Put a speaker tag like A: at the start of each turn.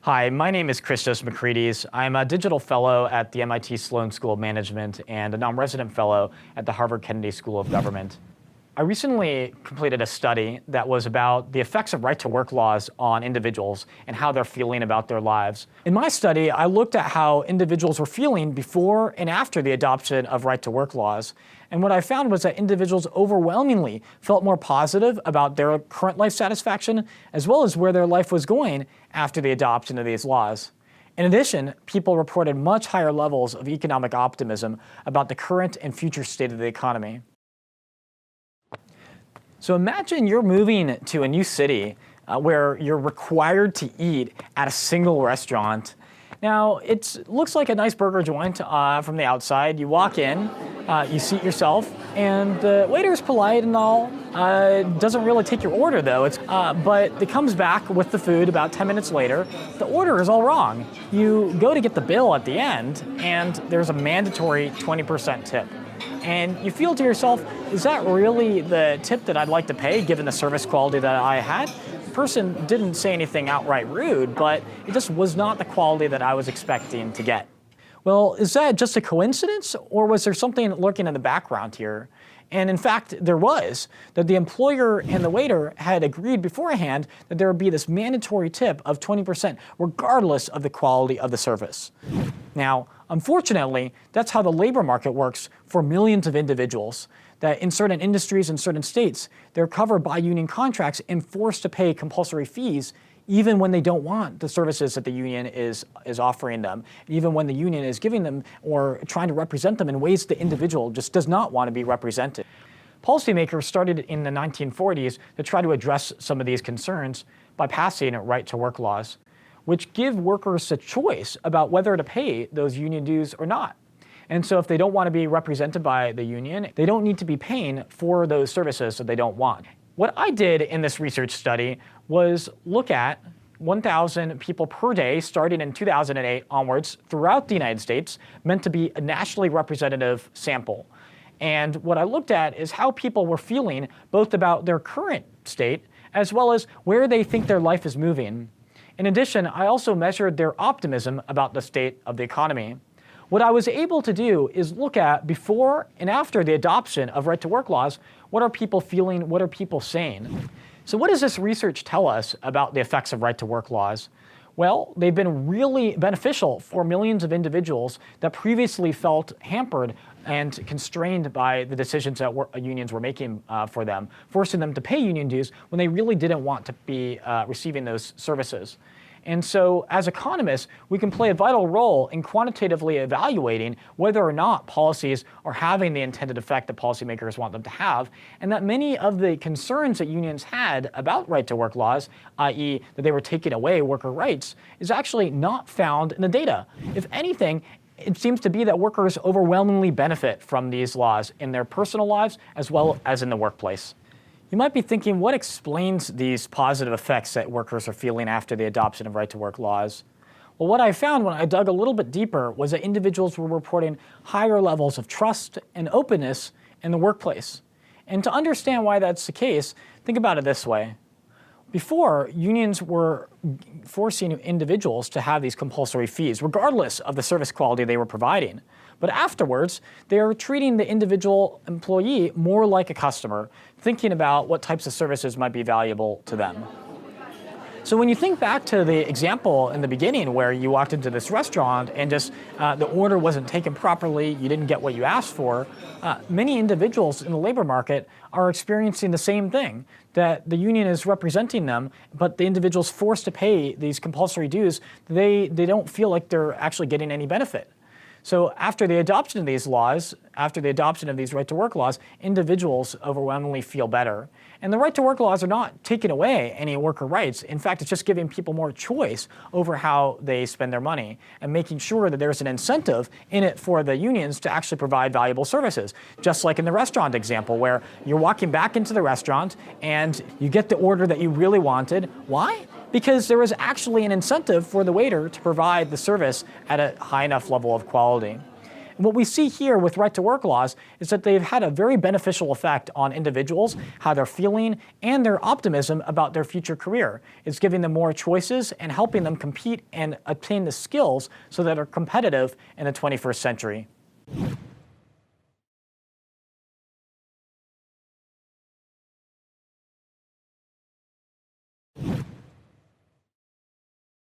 A: Hi, my name is Christos Makridis. I'm a digital fellow at the MIT Sloan School of Management and a non-resident fellow at the Harvard Kennedy School of Government. I recently completed a study that was about the effects of right-to-work laws on individuals and how they're feeling about their lives. In my study, I looked at how individuals were feeling before and after the adoption of right-to-work laws. And what I found was that individuals overwhelmingly felt more positive about their current life satisfaction, as well as where their life was going after the adoption of these laws. In addition, people reported much higher levels of economic optimism about the current and future state of the economy. So imagine you're moving to a new city where you're required to eat at a single restaurant. Now, it looks like a nice burger joint from the outside. You walk in, you seat yourself, and the waiter's polite and all. Doesn't really take your order though, but it comes back with the food about 10 minutes later. The order is all wrong. You go to get the bill at the end, and there's a mandatory 20% tip. And you feel to yourself, is that really the tip that I'd like to pay given the service quality that I had? The person didn't say anything outright rude, but it just was not the quality that I was expecting to get. Well, is that just a coincidence, or was there something lurking in the background here? And in fact, there was, that the employer and the waiter had agreed beforehand that there would be this mandatory tip of 20% regardless of the quality of the service. Now, unfortunately, that's how the labor market works for millions of individuals, that in certain industries and certain states, they're covered by union contracts and forced to pay compulsory fees even when they don't want the services that the union is offering them, even when the union is giving them or trying to represent them in ways the individual just does not want to be represented. Policymakers started in the 1940s to try to address some of these concerns by passing right-to-work laws, which give workers a choice about whether to pay those union dues or not. And so if they don't want to be represented by the union, they don't need to be paying for those services that they don't want. What I did in this research study was look at 1,000 people per day starting in 2008 onwards throughout the United States, meant to be a nationally representative sample. And what I looked at is how people were feeling both about their current state as well as where they think their life is moving. In addition, I also measured their optimism about the state of the economy. What I was able to do is look at before and after the adoption of right-to-work laws, what are people feeling, what are people saying? So what does this research tell us about the effects of right-to-work laws? Well, they've been really beneficial for millions of individuals that previously felt hampered and constrained by the decisions that unions were making for them, forcing them to pay union dues when they really didn't want to be receiving those services. And so as economists, we can play a vital role in quantitatively evaluating whether or not policies are having the intended effect that policymakers want them to have, and that many of the concerns that unions had about right-to-work laws, i.e. that they were taking away worker rights, is actually not found in the data. If anything, it seems to be that workers overwhelmingly benefit from these laws in their personal lives as well as in the workplace. You might be thinking, what explains these positive effects that workers are feeling after the adoption of right-to-work laws? Well, what I found when I dug a little bit deeper was that individuals were reporting higher levels of trust and openness in the workplace. And to understand why that's the case, think about it this way. Before, unions were forcing individuals to have these compulsory fees, regardless of the service quality they were providing. But afterwards, they are treating the individual employee more like a customer, thinking about what types of services might be valuable to them. So when you think back to the example in the beginning where you walked into this restaurant and just the order wasn't taken properly, you didn't get what you asked for, many individuals in the labor market are experiencing the same thing, that the union is representing them, but the individual's forced to pay these compulsory dues, they don't feel like they're actually getting any benefit. So after the adoption of these laws, after the adoption of these right-to-work laws, individuals overwhelmingly feel better. And the right-to-work laws are not taking away any worker rights. In fact, it's just giving people more choice over how they spend their money and making sure that there's an incentive in it for the unions to actually provide valuable services. Just like in the restaurant example where you're walking back into the restaurant and you get the order that you really wanted. Why? Because there was actually an incentive for the waiter to provide the service at a high enough level of quality. And what we see here with right-to-work laws is that they've had a very beneficial effect on individuals, how they're feeling, and their optimism about their future career. It's giving them more choices and helping them compete and obtain the skills so that are competitive in the 21st century.